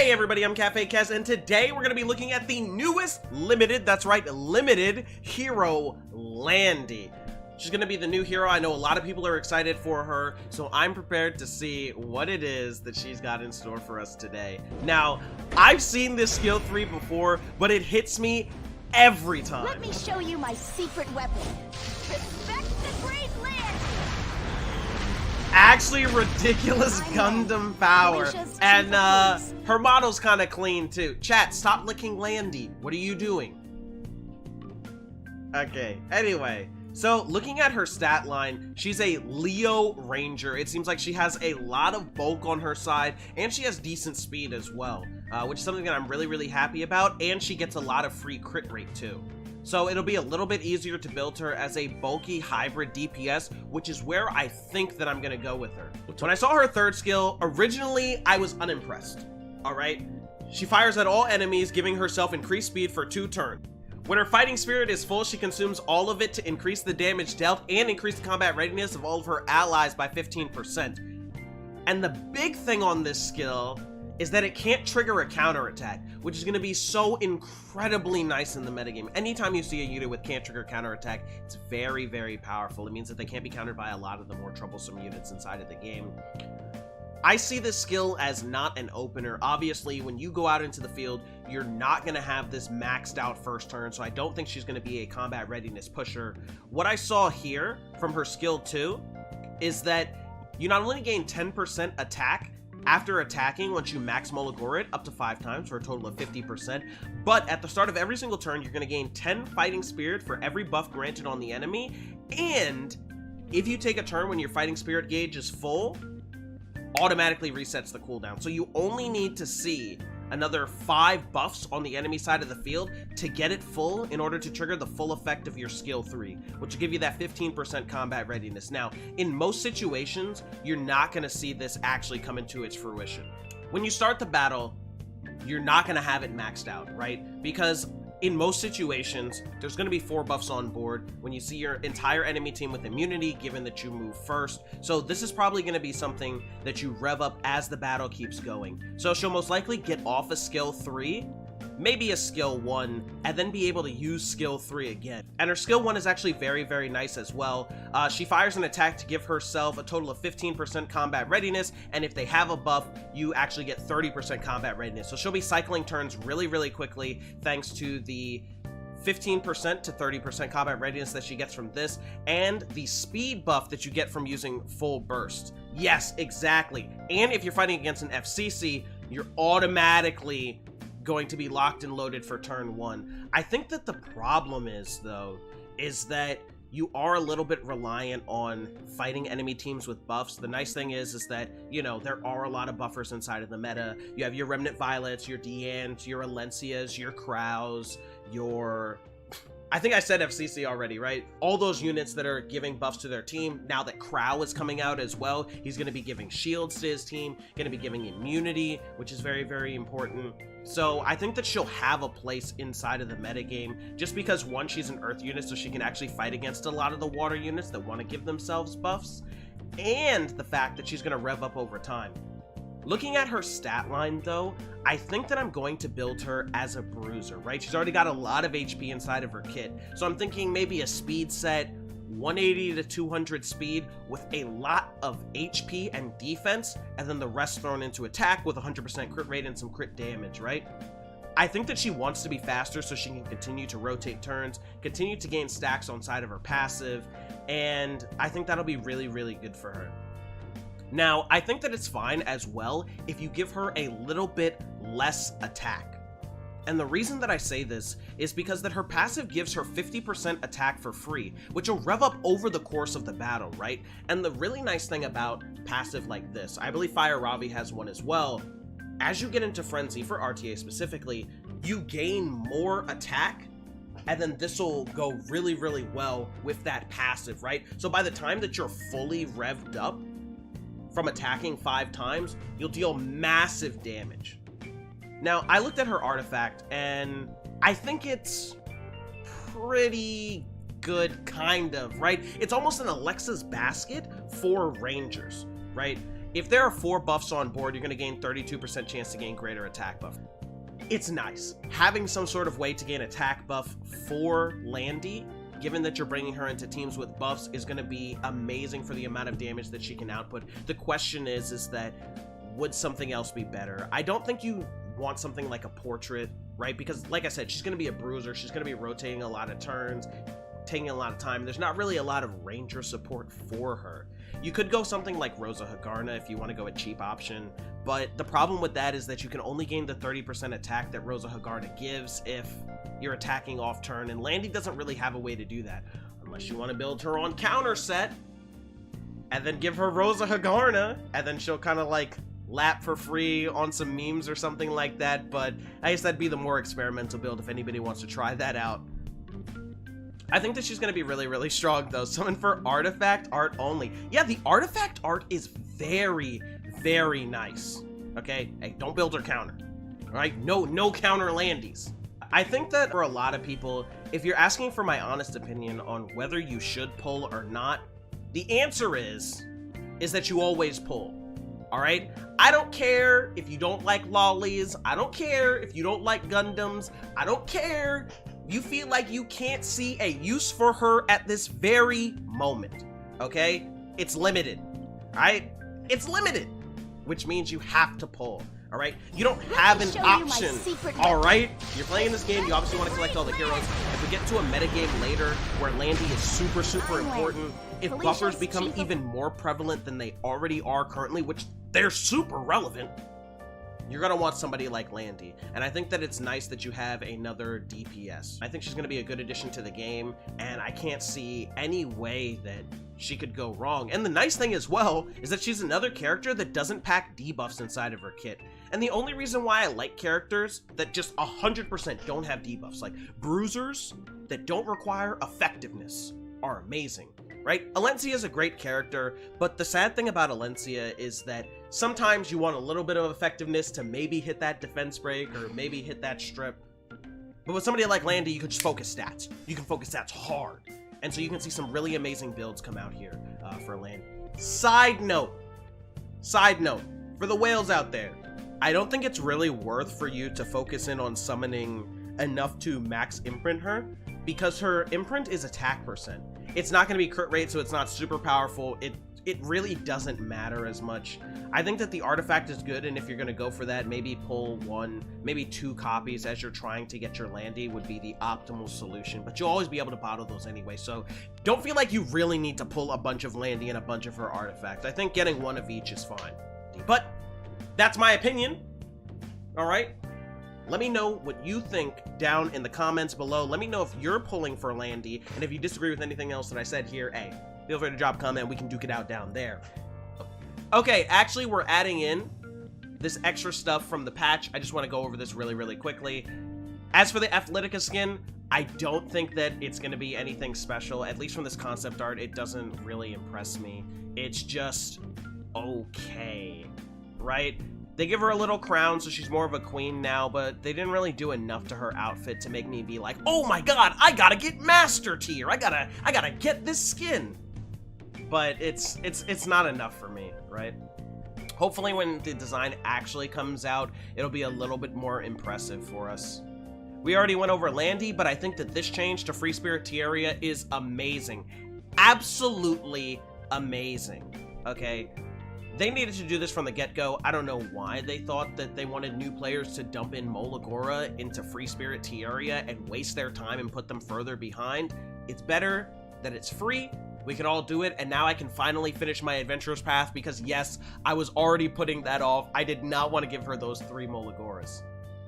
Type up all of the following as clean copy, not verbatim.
Hey everybody, I'm Cafe Kez, and today we're going to be looking at the newest limited, that's right, limited hero, Landy. She's going to be the new hero. I know a lot of people are excited for her, so I'm prepared to see what it is that she's got in store for us today. Now, I've seen this skill 3 before, but it hits me every time. Let me show you my secret weapon. Respect the great Landy! Actually ridiculous Gundam power, and her model's kind of clean too. Chat, stop licking Landy. What are you doing? Okay, anyway, so looking at her stat line, she's a Leo Ranger. It seems like she has a lot of bulk on her side, and she has decent speed as well, which is something that I'm really happy about, and she gets a lot of free crit rate too. So it'll be a little bit easier to build her as a bulky hybrid DPS, which is where I think that I'm gonna go with her. When I saw her third skill, originally I was unimpressed, all right? She fires at all enemies, giving herself increased speed for 2 turns. When her fighting spirit is full, she consumes all of it to increase the damage dealt and increase the combat readiness of all of her allies by 15%. And the big thing on this skill is that it can't trigger a counterattack, which is going to be so incredibly nice in the metagame. Anytime you see a unit with can't trigger counterattack, it's very powerful. It means that they can't be countered by a lot of the more troublesome units inside of the game. I see this skill as not an opener. Obviously, when you go out into the field, you're not going to have this maxed out first turn, so I don't think she's going to be a combat readiness pusher. What I saw here from her skill 2 is that you not only gain 10% attack after attacking once you max Molagor it up to 5 times for a total of 50%, but at the start of every single turn, you're going to gain 10 fighting spirit for every buff granted on the enemy, and if you take a turn when your fighting spirit gauge is full, automatically resets the cooldown. So you only need to see another 5 buffs on the enemy side of the field to get it full in order to trigger the full effect of your skill 3, which will give you that 15% combat readiness. Now, in most situations, you're not going to see this actually come into its fruition. When you start the battle, you're not going to have it maxed out, right? Because in most situations, there's going to be 4 buffs on board when you see your entire enemy team with immunity, given that you move first. So this is probably going to be something that you rev up as the battle keeps going. So she'll most likely get off a skill 3, maybe a skill 1, and then be able to use skill 3 again. And her skill 1 is actually very nice as well. She fires an attack to give herself a total of 15% combat readiness, and if they have a buff, you actually get 30% combat readiness. So she'll be cycling turns really quickly thanks to the 15% to 30% combat readiness that she gets from this, and the speed buff that you get from using full burst. Yes, exactly. And if you're fighting against an FCC, you're automatically going to be locked and loaded for turn 1. I think that the problem is, though, is that you are a little bit reliant on fighting enemy teams with buffs. The nice thing is that, you know, there are a lot of buffers inside of the meta. You have your Remnant Violets, your Deannes, your Alencias, your Crows, your... I think I said FCC already, right? All those units that are giving buffs to their team. Now that Crow is coming out as well, he's going to be giving shields to his team, going to be giving immunity, which is very important. So I think that she'll have a place inside of the metagame, just because, one, she's an earth unit, so she can actually fight against a lot of the water units that want to give themselves buffs, and the fact that she's going to rev up over time. Looking at her stat line, though, I think that I'm going to build her as a bruiser, right? She's already got a lot of HP inside of her kit, so I'm thinking maybe a speed set, 180 to 200 speed with a lot of HP and defense, and then the rest thrown into attack with 100% crit rate and some crit damage, right? I think that she wants to be faster so she can continue to rotate turns, continue to gain stacks on side of her passive, and I think that'll be really good for her. Now, I think that it's fine as well if you give her a little bit less attack. And the reason that I say this is because that her passive gives her 50% attack for free, which will rev up over the course of the battle, right? And the really nice thing about passive like this, I believe Fire Ravi has one as well, as you get into Frenzy, for RTA specifically, you gain more attack, and then this will go really well with that passive, right? So by the time that you're fully revved up from attacking 5 times, you'll deal massive damage. Now, I looked at her artifact, and I think it's pretty good, kind of, right? It's almost an Alexa's basket for Rangers, right? If there are 4 buffs on board, you're going to gain 32% chance to gain greater attack buff. It's nice. Having some sort of way to gain attack buff for Landy, given that you're bringing her into teams with buffs, is going to be amazing for the amount of damage that she can output. The question is that would something else be better? I don't think you want something like a portrait, right? Because like I said, she's going to be a bruiser. She's going to be rotating a lot of turns, taking a lot of time. There's not really a lot of ranger support for her. You could go something like Rosa Hagarna if you want to go a cheap option, but the problem with that is that you can only gain the 30% attack that Rosa Hagarna gives if you're attacking off turn, and Landy doesn't really have a way to do that unless you want to build her on counter set and then give her Rosa Hagarna, and then she'll kind of like lap for free on some memes or something like that. But I guess that'd be the more experimental build if anybody wants to try that out. I think that she's going to be really, really strong, though. Summon for artifact art only. Yeah, the artifact art is very, very nice. Okay? Hey, don't build her counter. All right? No counter Landys. I think that for a lot of people, if you're asking for my honest opinion on whether you should pull or not, the answer is that you always pull. All right? I don't care if you don't like lollies. I don't care if you don't like Gundams. I don't care. You feel like you can't see a use for her at this very moment, okay? It's limited, right? It's limited, which means you have to pull, all right? You don't have an option, all right? You're playing this game, you obviously want to collect all the heroes. If we get to a metagame later where Landy is super, super important, if buffers become even more prevalent than they already are currently, which they're super relevant, you're going to want somebody like Landy. And I think that it's nice that you have another DPS. I think she's going to be a good addition to the game, and I can't see any way that she could go wrong. And the nice thing as well is that she's another character that doesn't pack debuffs inside of her kit. And the only reason why I like characters that just 100% don't have debuffs, like bruisers that don't require effectiveness, are amazing. Right? Alencia is a great character, but the sad thing about Alencia is that sometimes you want a little bit of effectiveness to maybe hit that defense break or maybe hit that strip. But with somebody like Landy, you can just focus stats. You can focus stats hard. And so you can see some really amazing builds come out here for Landy. Side note, for the whales out there, I don't think it's really worth for you to focus in on summoning enough to max imprint her, because her imprint is attack percent. It's not going to be crit rate, so it's not super powerful. It really doesn't matter as much. I think that the artifact is good, and if you're going to go for that, maybe pull 1, maybe 2 copies as you're trying to get your Landy would be the optimal solution, but you'll always be able to bottle those anyway, so don't feel like you really need to pull a bunch of Landy and a bunch of her artifacts. I think getting 1 of each is fine. But that's my opinion. All right? Let me know what you think down in the comments below. Let me know if you're pulling for Landy, and if you disagree with anything else that I said here, hey, feel free to drop a comment. We can duke it out down there. Okay, actually, we're adding in this extra stuff from the patch. I just want to go over this really, really quickly. As for the Athletica skin, I don't think that it's going to be anything special. At least from this concept art, it doesn't really impress me. It's just okay, right? They give her a little crown, so she's more of a queen now, but they didn't really do enough to her outfit to make me be like, oh my god, I gotta get master tier. I gotta get this skin. But it's not enough for me, right? Hopefully when the design actually comes out, it'll be a little bit more impressive for us. We already went over Landy, but I think that this change to Free Spirit Tieria is amazing. Absolutely amazing, okay? They needed to do this from the get-go. I don't know why they thought that they wanted new players to dump in Molagora into Free Spirit Tieria and waste their time and put them further behind. It's better that it's free. We can all do it, and now I can finally finish my adventurer's path because, yes, I was already putting that off. I did not want to give her those 3 Molagoras.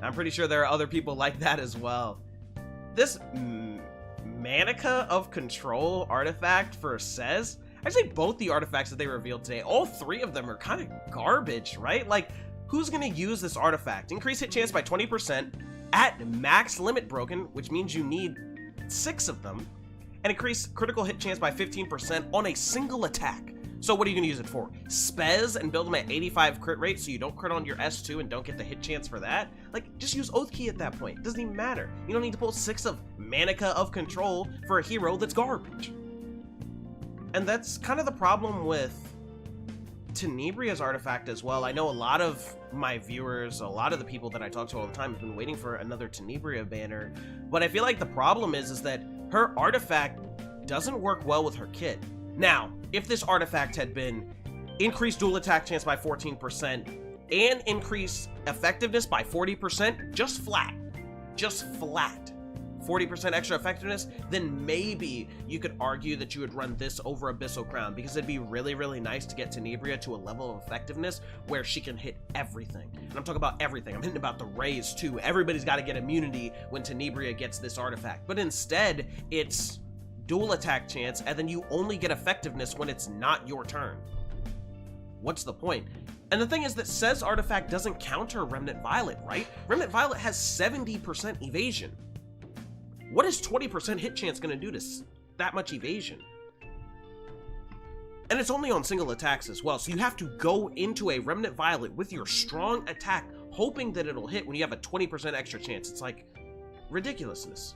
I'm pretty sure there are other people like that as well. This Manica of Control artifact for Sez, actually both the artifacts that they revealed today, all 3 of them are kind of garbage, right? Like, who's going to use this artifact? Increase hit chance by 20% at max limit broken, which means you need 6 of them, and increase critical hit chance by 15% on a single attack. So what are you going to use it for? Spez and build them at 85 crit rate so you don't crit on your S2 and don't get the hit chance for that? Like, just use Oath Key at that point. It doesn't even matter. You don't need to pull 6 of Manica of Control for a hero that's garbage. And that's kind of the problem with Tenebria's artifact as well. I know a lot of my viewers, a lot of the people that I talk to all the time have been waiting for another Tenebria banner, but I feel like the problem is that her artifact doesn't work well with her kit. Now, if this artifact had been increased dual attack chance by 14% and increased effectiveness by 40%, just flat, 40% extra effectiveness, then maybe you could argue that you would run this over Abyssal Crown, because it'd be really, really nice to get Tenebria to a level of effectiveness where she can hit everything. And I'm talking about everything. I'm hitting about the rays too. Everybody's got to get immunity when Tenebria gets this artifact. But instead, it's dual attack chance, and then you only get effectiveness when it's not your turn. What's the point? And the thing is that says artifact doesn't counter Remnant Violet, right? Remnant Violet has 70% evasion. What is 20% hit chance going to do to that much evasion? And it's only on single attacks as well, so you have to go into a Remnant Violet with your strong attack, hoping that it'll hit when you have a 20% extra chance. It's like ridiculousness.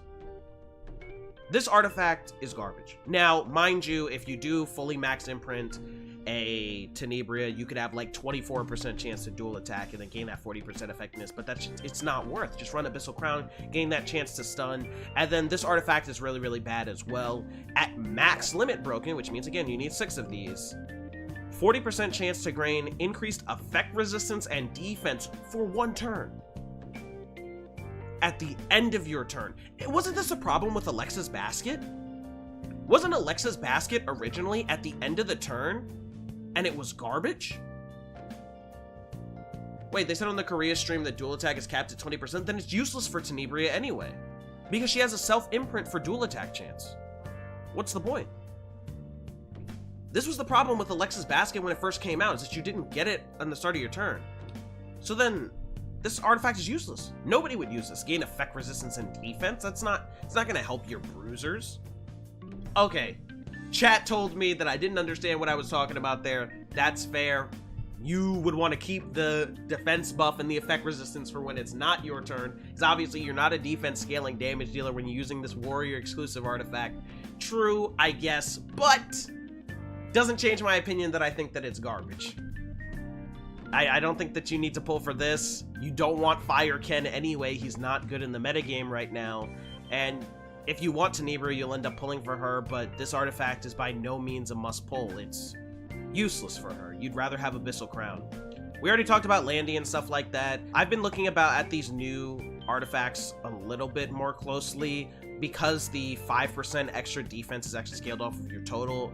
This artifact is garbage. Now, mind you, if you do fully max imprint a Tenebria, you could have like 24% chance to dual attack and then gain that 40% effectiveness, but it's not worth. Just run Abyssal Crown, gain that chance to stun, and then this artifact is really, really bad as well. At max limit broken, which means again, you need 6 of these, 40% chance to gain increased effect resistance and defense for 1 turn. At the end of your turn. Wasn't this a problem with Alexa's Basket? Wasn't Alexa's Basket originally at the end of the turn, and it was garbage? Wait, they said on the Korea stream that dual attack is capped at 20%, then it's useless for Tenebria anyway, because she has a self-imprint for dual attack chance. What's the point? This was the problem with Alexa's Basket when it first came out, is that you didn't get it on the start of your turn. So then, this artifact is useless. Nobody would use this. Gain effect resistance and defense? It's not gonna help your bruisers. Okay, chat told me that I didn't understand what I was talking about there. That's fair. You would want to keep the defense buff and the effect resistance for when it's not your turn, because obviously you're not a defense scaling damage dealer when you're using this warrior exclusive artifact. True, I guess, but doesn't change my opinion that I think that it's garbage. I don't think that you need to pull for this. You don't want Fire Ken anyway. He's not good in the metagame right now. And if you want Tenebria, you'll end up pulling for her, but this artifact is by no means a must pull. It's useless for her. You'd rather have Abyssal Crown. We already talked about Landy and stuff like that. I've been looking at these new artifacts a little bit more closely because the 5% extra defense is actually scaled off of your total,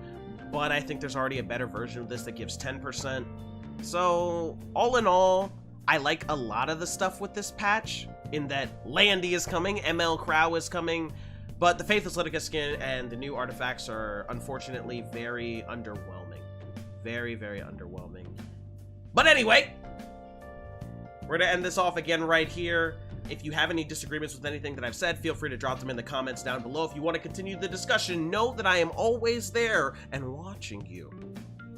but I think there's already a better version of this that gives 10%. So, all in all, I like a lot of the stuff with this patch, in that Landy is coming, ML Crow is coming, but the Faithless Litica skin and the new artifacts are unfortunately very underwhelming. Very, very underwhelming. But anyway, we're gonna end this off again right here. If you have any disagreements with anything that I've said, feel free to drop them in the comments down below. If you want to continue the discussion, know that I am always there and watching you.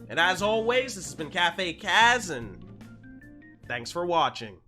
And as always, this has been Cafe Kaz, and thanks for watching.